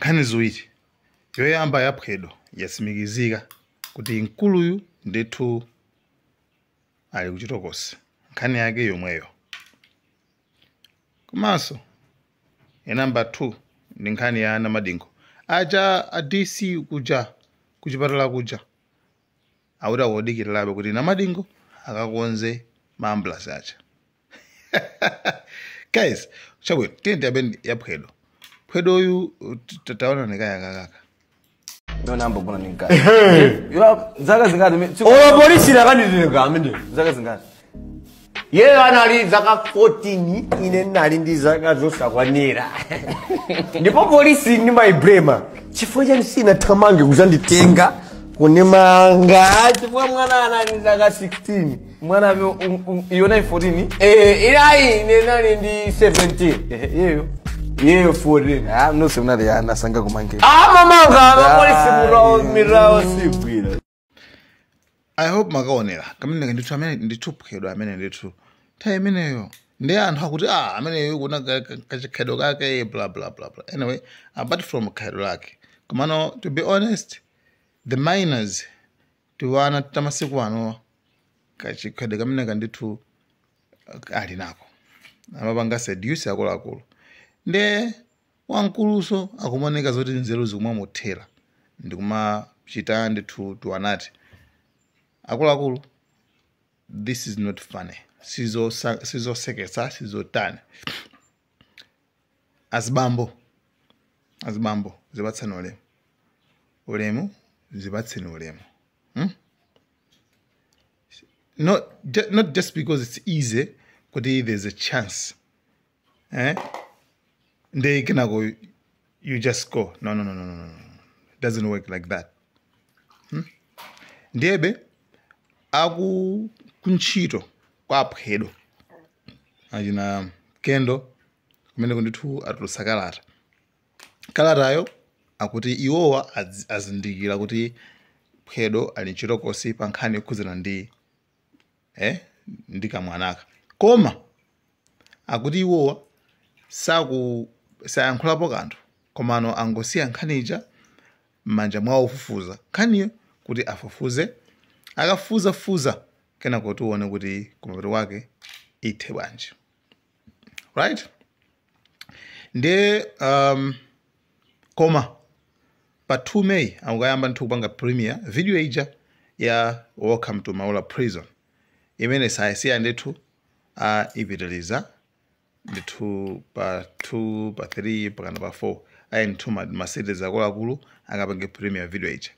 nkhani ziwiri yoyamba yaphwedwa yasimikizika kuti mkuluyu ndithu ali kuchitokosi nkhani yake yomweyo. Komanso namba 2 ndi nkhani ya Namadingo aja a DC kuja kuchipatala kuja akuti akodikirirabe kuti Namadingo akakonze maambulasi acha. Guys, chabwino tiyende abendi yaphwedwa. Phwedoyu tataona nekaya kakaka. Ndo namba bona nikaya. Yo zaka zingati polisi lakanditika amene. zaka zingati. Yeye anali zaka 14 ine nali ndi zaka zosakwanira. Ndipo polisi ni my brema. Chifukwa chani sina thamange kuzanditenga kunemanga chifukwa mwana anali zaka 16. Mwana yona 14? Ilai nene ndi 17. Yeyo 14. Ah, no semna ya nasanga kumange. Mamanga polisi mirao sibwira. I hope makaonera kamene ndithu amene ndithuphedwa amene ndithu nthawi imeneyo ndi anthu akuti ameneyo kuna kachikhedo kake blah blah blah blah. Anyway, apart from khedo lake, komano to be honest, the minors tiwana tamasiku ano kachikhedo kamene kandithu ali nako amapanga seduce akuluakulu nde wankuluso akumoneka zoti nzeru zikumwamuthera ndikumachita ndithu tiwanati akuluakulu, this is not funny. Sizosekesa sizotani azibambo zibatsani ulemu zibatsani ulemu. Not just because it's easy, but there's a chance. They can go, you just go. No. It doesn't work like that. Ndebe aku kunchito kwa phwedwa ajina kendo kumene kundithu atulusa kalatayo akuti iwowa azindikira kuti phwedwa ali nchitokosi pa nkhani yokhuzana ndi ndikamwanaka koma akuti iwowa sayankhulapo kanthu komano angosiya nkhanija m'manja mwawo ufufuza nkhaniyo kuti afufuze akafuza kena kuti uone kuti kumapeto wake ithe bwanji. Right? Nde koma pa 2 May akuyamba nthu kupanga premiere video ija ya Welcome to Maula Prison imene sayisiya ndithu ipitiliza ndithu pa 2 pa 3 pakana pa 4 ayi nthu maseries akuluakulu akapanga premiere video ija.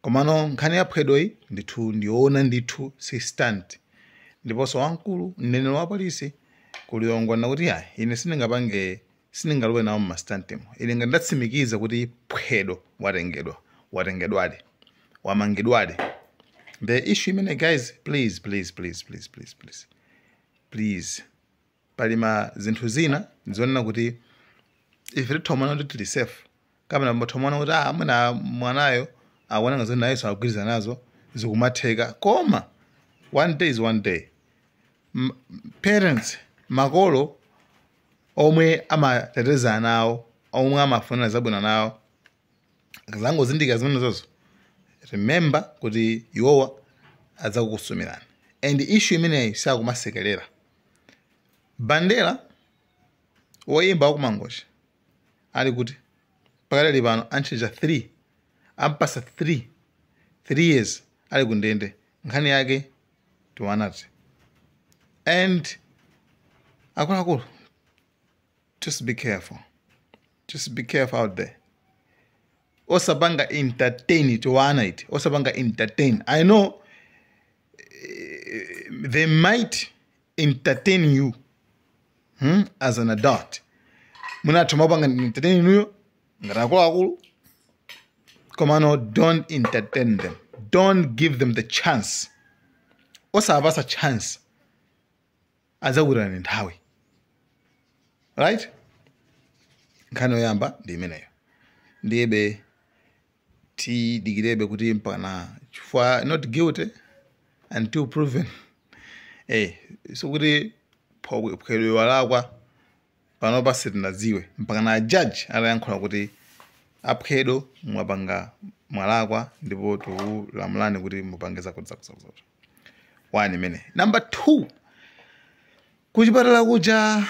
Komano nkhani yaphwedwa ndithu ndiona ndithu si stand ndiponso wankulu mneneri wa polisi kuliyongwana kuti ine siningalowe nawo mmastantimu ine ngatsimikiza kuti phwedwa watengedwade wamangidwade. The issue imene guys, please palima zinthu zina nzionena kuti ife tithomana kuti tili safe kapena mbathomana kuti amwena mwanayo awana ngazo naye sagwiriza nazo zikumatheka koma one day is one day. Parents makolo omwe amateteza nawo omwe amafuna zabwino nawo zango zindika zimene zozo remember kuti iwowa adzakukusumirani and issue imeneyi sakumasekerera. Bandera woyimba wakumangosha ali kuti pakali pano anchija 3 ampasa 3 years ali kundende nkhani yake tiwanati and akuluakulu just be careful out there. Osabanga entertain tiwana iti osabanga entertain. I know they might entertain you as an adult munathu mapanga entertain nuyo ngati akuluakulu komano don't entertain them, don't give them the chance. Osabasa chance azawira ni nthawi. Right? Nkhani yoyamba ndi imeneyo ndibe tidikirebe kuti mpana chifukwa not guilty until proven. So kuti phwedwa walakwa pano pasiti nadziwe mpaka na judge atayankhula kuti aphedo mwapanga mwalakwa ndipo tulamulani kuti mupange zakuti. 1 imene. Number 2, kuchipatala kuja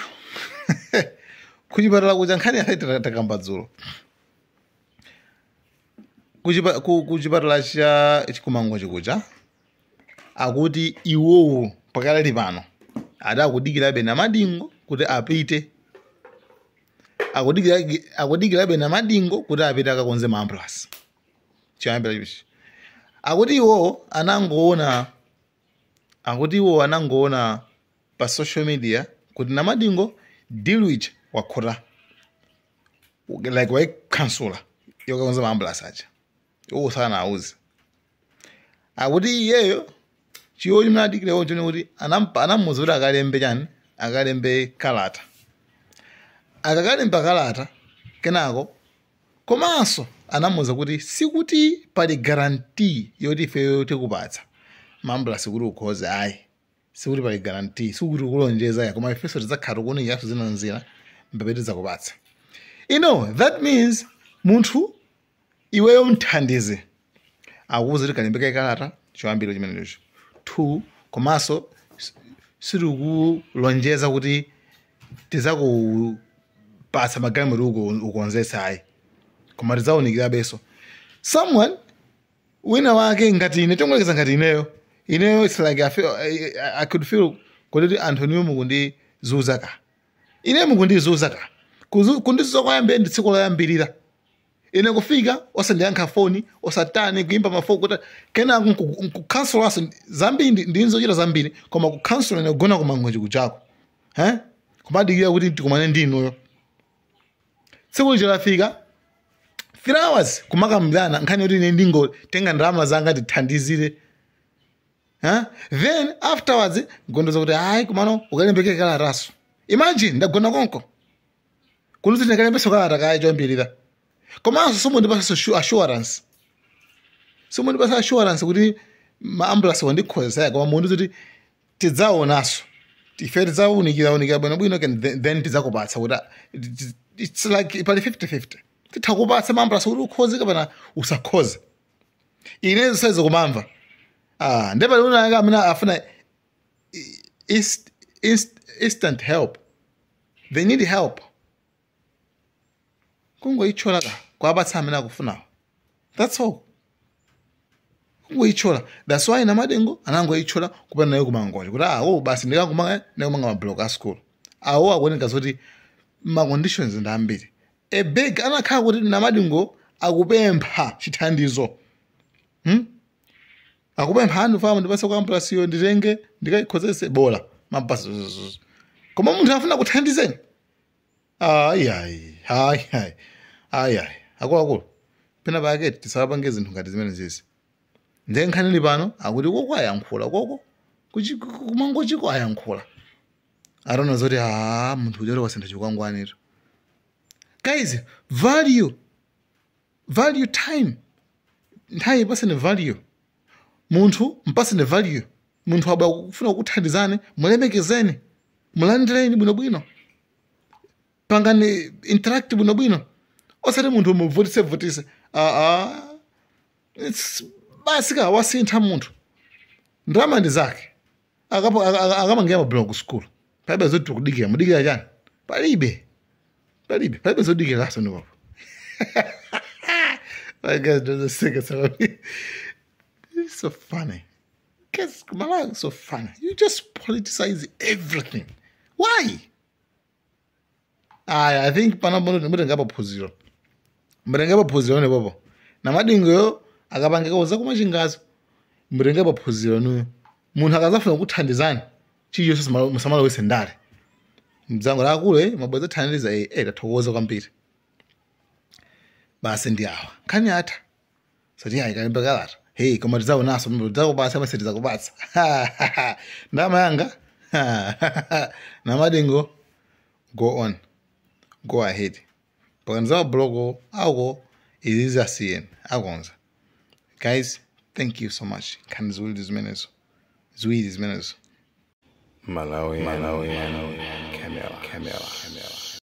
kuchipatala kuja nkhani yasaiti takamba dzulo. Kuchipatala cha chikumango chikuja akuti iwowo pakalali pano adakudikirabe na madingo kuti apite, akudikirabe na madingo kuti apite akakonze maambulasi. Chiyambira chichi akuti iwo anangoona pa social media kuti na madingo deal ichi wakhota like waikansula yokakonza maambulasi aja iwo sana auzi. Akuti iyeyo chiwo chimene adikirewo chone kuti anamuza kuti akalembe kalata. Akakalemba kalata kenako komanso anamuza kuti sikuti pali guarantee yoti ifeyo tikupatsa maambulasi kuti ukhoze ayi, sikuti pali guarantee, sikuti ukulonjeza ya koma ifeso tidzakhala kuoneka yaso zina nzira mbapeti zakupatsa. That means munthu iweyo mthandize akuuza kuti kalembeke kalata choyambiro chimenecho. 2, komanso sitikulonjeza kuti tizakupatsa magalimoto ukonzesa ayi, koma tidzawunikirabenso. Someone wina wake ngati ine tongolekeza ngati ineyo it's like I could feel kuti anthu niwe mukundizuza ka. Ine mukundizuza ka. Kundizuza kwayambe ndi tsiku loyambirira. Ine kufika osandiyankha foni, osatani kuimba mafoni kuti kena kucancel aso zambiri ndinzochita zambiri koma kucancel ine kugona kumango chikuchako. Kumadikira kuti tikumane ndinuyo. Tsiku lafika 3 hours kumakambilana nkhani yoti ine ndingotenga ndalama zanga ndithandizire. Then afterwards ngondoza kuti hayi kumano ukalembeke kalataso. Imagine ndagona konko kunuti ndikalembeso kalata kaya choyambirira. Komanso simundipasa assurance. Simundipasa assurance kuti maambulasi wandikhozesa koma mundu kuti tidzaonaso. Ife tidzawunikira bwino then tidzakupatsa kuti it's like pali 50-50. Titakupatsa maambulasi kuti ukhoze kapena usakhoze. Ine zisaize kumamva. Ndepali unanga amene afuna instant help. They need help. Kungoyichola ka kwapatsa amene akufunawo. That's all. Kungoyichola. That's why na madengo anangoyichola kupena nayo kumangoje kuti basi ndikakumanga nayo manga mablock a school. Akuoneka zoti ma conditions ndambiri. Big anakhala kuti na madengo akupempha chithandizo. Akupempha anu famu ndipasa kwa ambulance yo nditenge ndikayikhozese bola mapasa. Koma munthu afuna kuthandizeni. Ayi. Akulu. Pena pake tisapange zinthu ngati zimene zizi. Ndenkhani pano akuti koko ayankhula koko kumango chiko ayankhula. I don't know zoti munthu ujero wasentha chikwangwaniro. Guys, value time. Nthawi pasene value. Munthu mpasene value. Munthu aba kufuna kuthandizane, mulemekezeni, mulandireni bwinobwino. Pangani interact bwinobwino. Osati munthu muvutise. It's basika wasintha munthu. Ndalama ndi zake. Akamangira mablock school. Palibe zoti kudikira, mudikira chani? Palibe zodikira laso ndipo. My guys do the sickest of me. It's so funny. Guys, Malawi is so funny. You just politicize everything. Why? I think panabono mutengapa phunziro. Mutengapa phunziro ne bobo. Na madingo yo akapangeka uza kumachingazo. Mutengapa phunziro nuyo. Munthu akazafuna kuthandizana. Chiyo musamala wese ndale. Mzango lakule mabweza thandiza tathokoza kwambiri. Basi ndi awa. Khani atha. Sati hayi kalembe kalata. Hey, koma tidzaonaso tidzakupatsa amene tidzakupatsa. Ndama yanga. Na madingo go on. Go ahead. Pakanza blogo ako izizi asiyeni akonza. Guys, thank you so much. Khani ziwiri zimenezo. Malawi. Camera.